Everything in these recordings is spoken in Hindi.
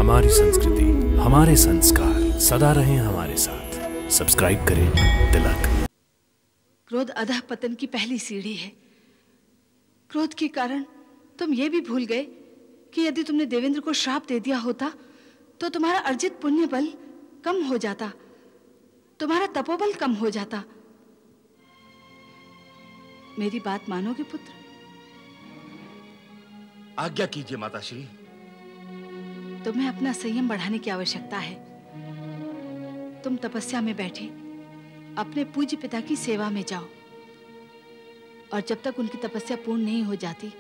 हमारी संस्कृति, हमारे संस्कार सदा रहें हमारे साथ। सब्सक्राइब करें तिलक। क्रोध अधः पतन की पहली सीढ़ी है। क्रोध के कारण तुम ये भी भूल गए कि यदि तुमने देवेंद्र को श्राप दे दिया होता तो तुम्हारा अर्जित पुण्य बल कम हो जाता, तुम्हारा तपोबल कम हो जाता। मेरी बात मानोगे पुत्र? आज्ञा कीजिए माताश्री। तुम्हें अपना संयम बढ़ाने की आवश्यकता है। तुम तपस्या में बैठे अपने पूज्य पिता की सेवा में जाओ, और जब तक उनकी तपस्या पूर्ण नहीं हो जाती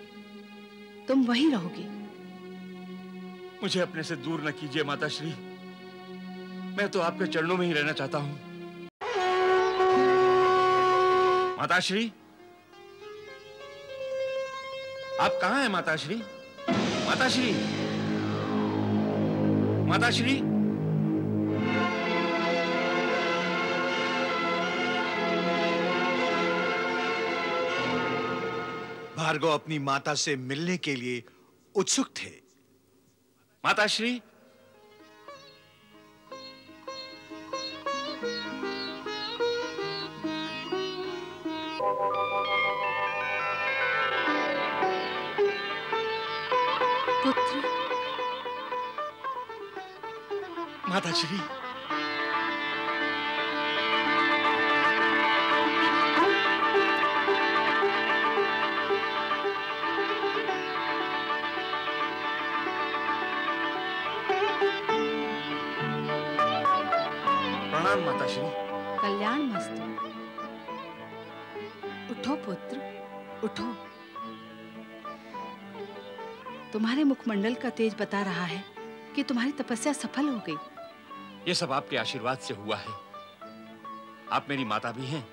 तुम वहीं रहोगे। मुझे अपने से दूर न कीजिए माताश्री, मैं तो आपके चरणों में ही रहना चाहता हूं। माताश्री, आप कहां हैं माताश्री? माताश्री, माताश्री, भार्गव अपनी माता से मिलने के लिए उत्सुक थे। माताश्री, पुत्र। माताश्री, प्रणाम माताश्री। कल्याण मस्तु। उठो पुत्र, उठो। तुम्हारे मुखमंडल का तेज बता रहा है कि तुम्हारी तपस्या सफल हो गई। ये सब आपके आशीर्वाद से हुआ है। आप मेरी माता भी हैं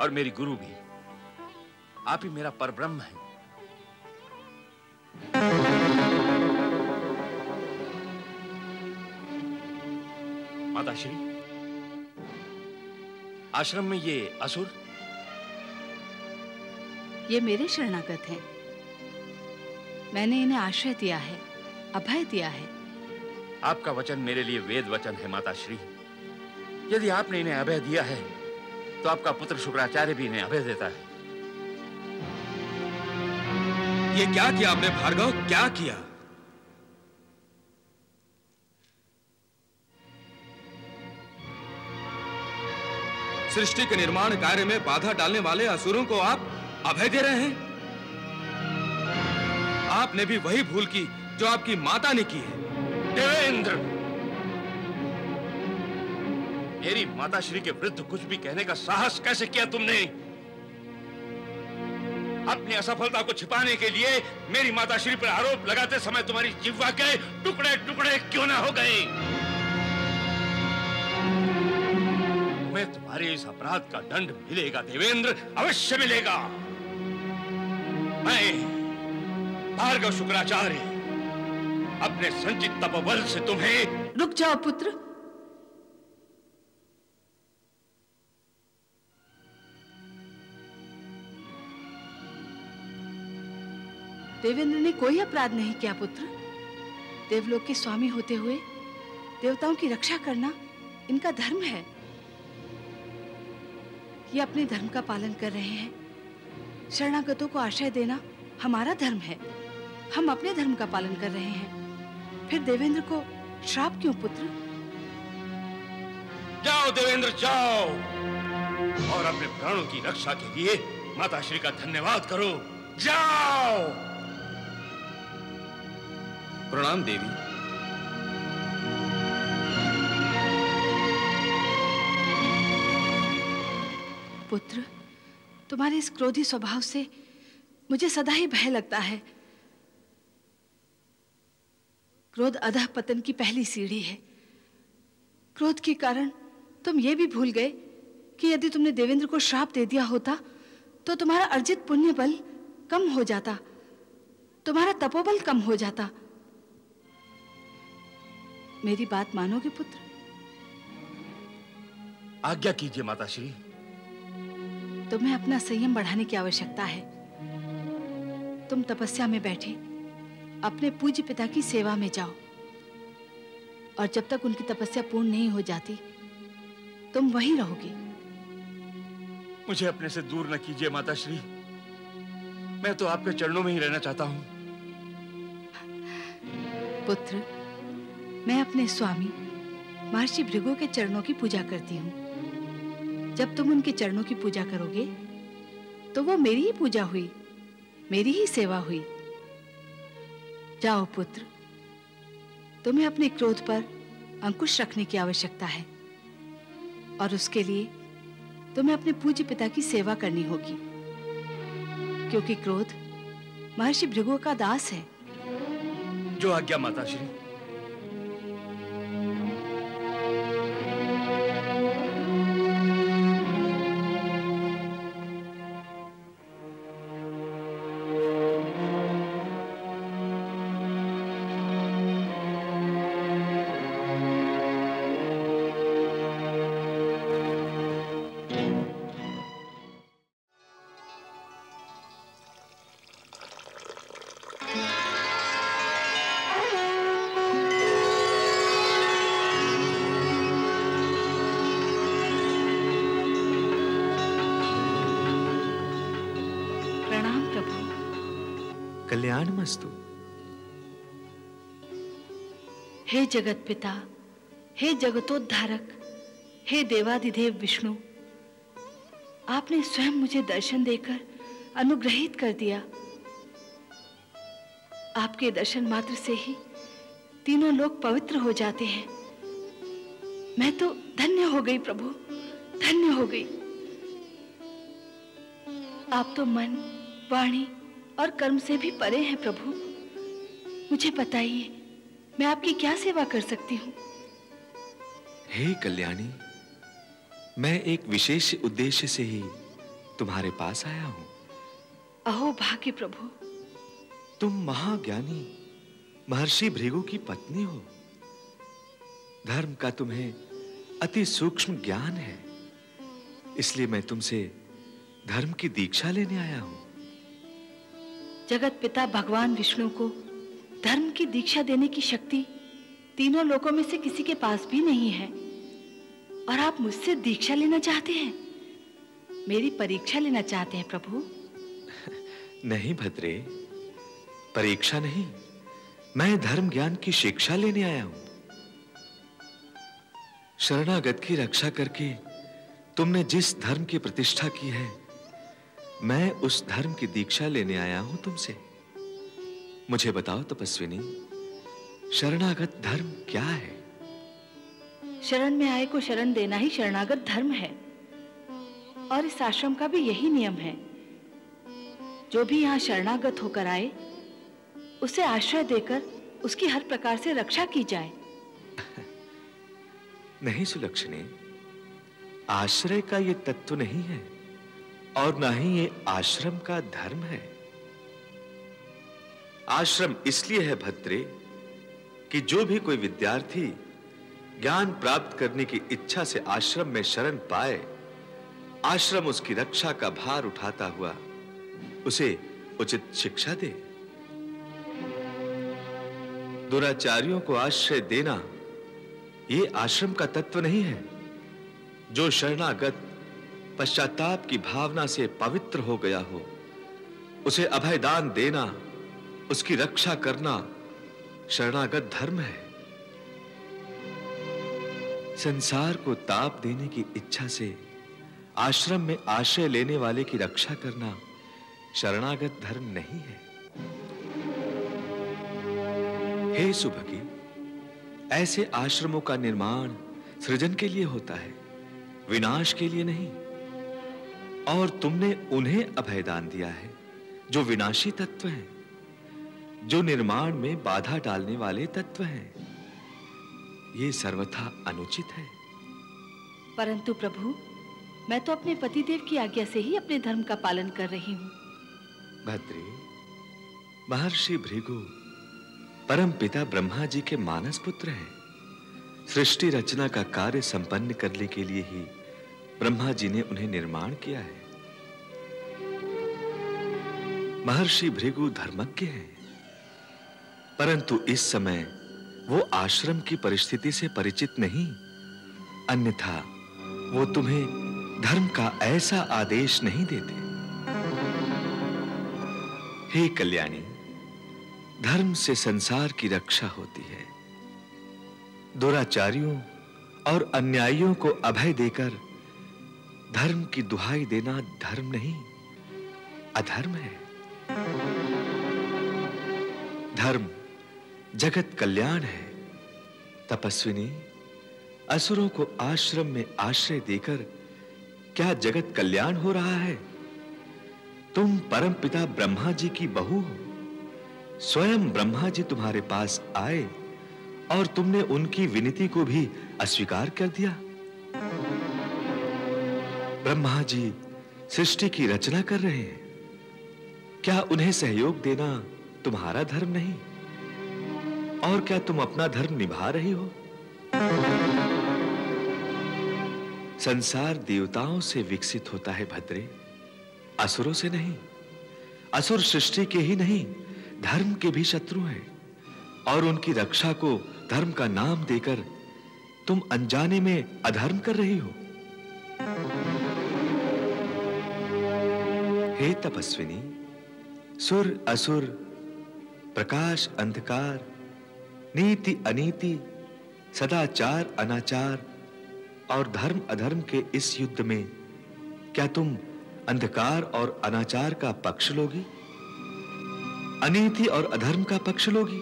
और मेरी गुरु भी। आप ही मेरा परब्रह्म हैं। माताश्री, आश्रम में ये असुर? ये मेरे शरणागत हैं। मैंने इन्हें आश्रय दिया है, अभय दिया है। आपका वचन मेरे लिए वेद वचन है माताश्री। यदि आपने इन्हें अभय दिया है तो आपका पुत्र शुक्राचार्य भी इन्हें अभय देता है। ये क्या किया आपने भार्गव, क्या किया? सृष्टि के निर्माण कार्य में बाधा डालने वाले असुरों को आप अभय दे रहे हैं। आपने भी वही भूल की जो आपकी माता ने की है। देवेंद्र, मेरी माताश्री के विरुद्ध कुछ भी कहने का साहस कैसे किया तुमने? अपनी असफलता को छिपाने के लिए मेरी माताश्री पर आरोप लगाते समय तुम्हारी जिह्वा के टुकड़े टुकड़े क्यों ना हो गए? तुम्हें तुम्हारे इस अपराध का दंड मिलेगा देवेंद्र, अवश्य मिलेगा। मैं भार्गव शुक्राचार्य अपने संचित तपोबल से तुम्हें। रुक जाओ पुत्र। देवेंद्र ने कोई अपराध नहीं किया पुत्र। देवलोक के स्वामी होते हुए देवताओं की रक्षा करना इनका धर्म है। ये अपने धर्म का पालन कर रहे हैं। शरणागतों को आश्रय देना हमारा धर्म है। हम अपने धर्म का पालन कर रहे हैं। फिर देवेंद्र को श्राप क्यों पुत्र? जाओ देवेंद्र, जाओ और अपने प्राणों की रक्षा के लिए माताश्री का धन्यवाद करो। जाओ। प्रणाम देवी। पुत्र, तुम्हारे इस क्रोधी स्वभाव से मुझे सदा ही भय लगता है। क्रोध अधः पतन की पहली सीढ़ी है। क्रोध के कारण तुम ये भी भूल गए कि यदि तुमने देवेंद्र को श्राप दे दिया होता तो तुम्हारा अर्जित पुण्य बल कम हो जाता, तुम्हारा तपोबल कम हो जाता। मेरी बात मानोगे पुत्र? आज्ञा कीजिए माताश्री। तुम्हें अपना संयम बढ़ाने की आवश्यकता है। तुम तपस्या में बैठे अपने पूज्य पिता की सेवा में जाओ, और जब तक उनकी तपस्या पूर्ण नहीं हो जाती तुम वहीं रहोगे। मुझे अपने से दूर न कीजिए माताश्री, मैं तो आपके चरणों में ही रहना चाहता हूँ। पुत्र, मैं अपने स्वामी महर्षि भृगु के चरणों की पूजा करती हूँ। जब तुम उनके चरणों की पूजा करोगे तो वो मेरी ही पूजा हुई, मेरी ही सेवा हुई। जाओ पुत्र, तुम्हें अपने क्रोध पर अंकुश रखने की आवश्यकता है और उसके लिए तुम्हें अपने पूज्य पिता की सेवा करनी होगी, क्योंकि क्रोध महर्षि भृगु का दास है। जो आज्ञा माताश्री। कल्याणमस्तु। हे जगत पिता, हे जगतोद्धारक, हे देवादिदेव विष्णु, आपने स्वयं मुझे दर्शन देकर अनुग्रहित कर दिया। आपके दर्शन मात्र से ही तीनों लोग पवित्र हो जाते हैं। मैं तो धन्य हो गई प्रभु, धन्य हो गई। आप तो मन, वाणी और कर्म से भी परे हैं प्रभु। मुझे बताइए, मैं आपकी क्या सेवा कर सकती हूँ? हे कल्याणी, मैं एक विशेष उद्देश्य से ही तुम्हारे पास आया हूँ। अहो भाग्य प्रभु। तुम महाज्ञानी महर्षि भृगु की पत्नी हो। धर्म का तुम्हें अति सूक्ष्म ज्ञान है, इसलिए मैं तुमसे धर्म की दीक्षा लेने आया हूँ। जगत पिता भगवान विष्णु को धर्म की दीक्षा देने की शक्ति तीनों लोकों में से किसी के पास भी नहीं है, और आप मुझसे दीक्षा लेना चाहते हैं? मेरी परीक्षा लेना चाहते हैं प्रभु? नहीं भद्रे, परीक्षा नहीं, मैं धर्म ज्ञान की शिक्षा लेने आया हूं। शरणागत की रक्षा करके तुमने जिस धर्म की प्रतिष्ठा की है, मैं उस धर्म की दीक्षा लेने आया हूं तुमसे। मुझे बताओ तपस्विनी, शरणागत धर्म क्या है? शरण में आए को शरण देना ही शरणागत धर्म है, और इस आश्रम का भी यही नियम है। जो भी यहाँ शरणागत होकर आए, उसे आश्रय देकर उसकी हर प्रकार से रक्षा की जाए। नहीं सुलक्षणी, आश्रय का ये तत्व नहीं है, और ना ही ये आश्रम का धर्म है। आश्रम इसलिए है भद्रे कि जो भी कोई विद्यार्थी ज्ञान प्राप्त करने की इच्छा से आश्रम में शरण पाए, आश्रम उसकी रक्षा का भार उठाता हुआ उसे उचित शिक्षा दे। दुराचारियों को आश्रय देना यह आश्रम का तत्व नहीं है। जो शरणागत पश्चाताप की भावना से पवित्र हो गया हो, उसे अभय दान देना, उसकी रक्षा करना शरणागत धर्म है। संसार को ताप देने की इच्छा से आश्रम में आश्रय लेने वाले की रक्षा करना शरणागत धर्म नहीं है। हे सुभगी, ऐसे आश्रमों का निर्माण सृजन के लिए होता है, विनाश के लिए नहीं। और तुमने उन्हें अभयदान दिया है जो विनाशी तत्व हैं, जो निर्माण में बाधा डालने वाले तत्व हैं। ये सर्वथा अनुचित है। परंतु प्रभु, मैं तो अपने पतिदेव की आज्ञा से ही अपने धर्म का पालन कर रही हूँ। भद्रे, महर्षि भृगु परम पिता ब्रह्मा जी के मानस पुत्र हैं। सृष्टि रचना का कार्य संपन्न करने के लिए ही ब्रह्मा जी ने उन्हें निर्माण किया है। महर्षि भृगु धर्मज्ञ हैं, परंतु इस समय वो आश्रम की परिस्थिति से परिचित नहीं, अन्यथा वो तुम्हें धर्म का ऐसा आदेश नहीं देते। हे कल्याणी, धर्म से संसार की रक्षा होती है। दुराचारियों और अन्यायियों को अभय देकर धर्म की दुहाई देना धर्म नहीं, अधर्म है। धर्म जगत कल्याण है। तपस्विनी, असुरों को आश्रम में आश्रय देकर क्या जगत कल्याण हो रहा है? तुम परमपिता ब्रह्मा जी की बहू हो। स्वयं ब्रह्मा जी तुम्हारे पास आए और तुमने उनकी विनती को भी अस्वीकार कर दिया। ब्रह्मा जी सृष्टि की रचना कर रहे हैं, क्या उन्हें सहयोग देना तुम्हारा धर्म नहीं? और क्या तुम अपना धर्म निभा रही हो? संसार देवताओं से विकसित होता है भद्रे, असुरों से नहीं। असुर सृष्टि के ही नहीं, धर्म के भी शत्रु हैं, और उनकी रक्षा को धर्म का नाम देकर तुम अनजाने में अधर्म कर रही हो। हे तपस्विनी, सुर असुर, प्रकाश अंधकार, नीति अनीति, सदाचार अनाचार और धर्म अधर्म के इस युद्ध में क्या तुम अंधकार और अनाचार का पक्ष लोगी? अनीति और अधर्म का पक्ष लोगी?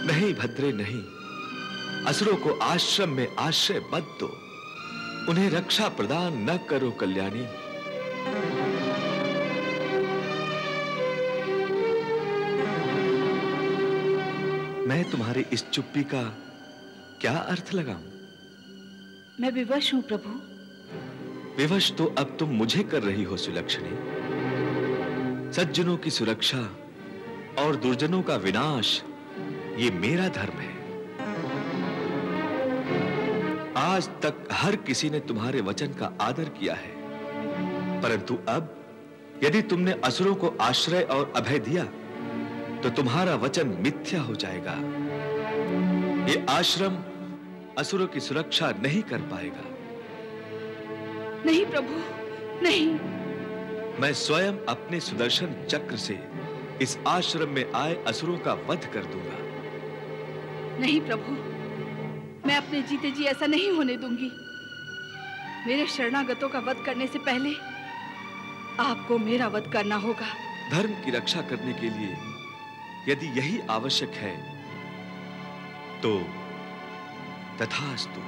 नहीं भद्रे, नहीं। असुरों को आश्रम में आश्रय मत दो, उन्हें रक्षा प्रदान न करो कल्याणी। मैं तुम्हारी इस चुप्पी का क्या अर्थ लगाऊं? मैं विवश हूं प्रभु। विवश तो अब तुम मुझे कर रही हो सुलक्षणी। सज्जनों की सुरक्षा और दुर्जनों का विनाश, ये मेरा धर्म है। आज तक हर किसी ने तुम्हारे वचन का आदर किया है, परंतु अब यदि तुमने असुरों को आश्रय और अभय दिया तो तुम्हारा वचन मिथ्या हो जाएगा। ये आश्रम असुरों की सुरक्षा नहीं कर पाएगा। नहीं प्रभु, नहीं। मैं स्वयं अपने सुदर्शन चक्र से इस आश्रम में आए असुरों का वध कर दूंगा। नहीं प्रभु, मैं अपने जीते जी ऐसा नहीं होने दूंगी। मेरे शरणागतों का वध करने से पहले आपको मेरा वध करना होगा। धर्म की रक्षा करने के लिए यदि यही आवश्यक है तो तथास्तु।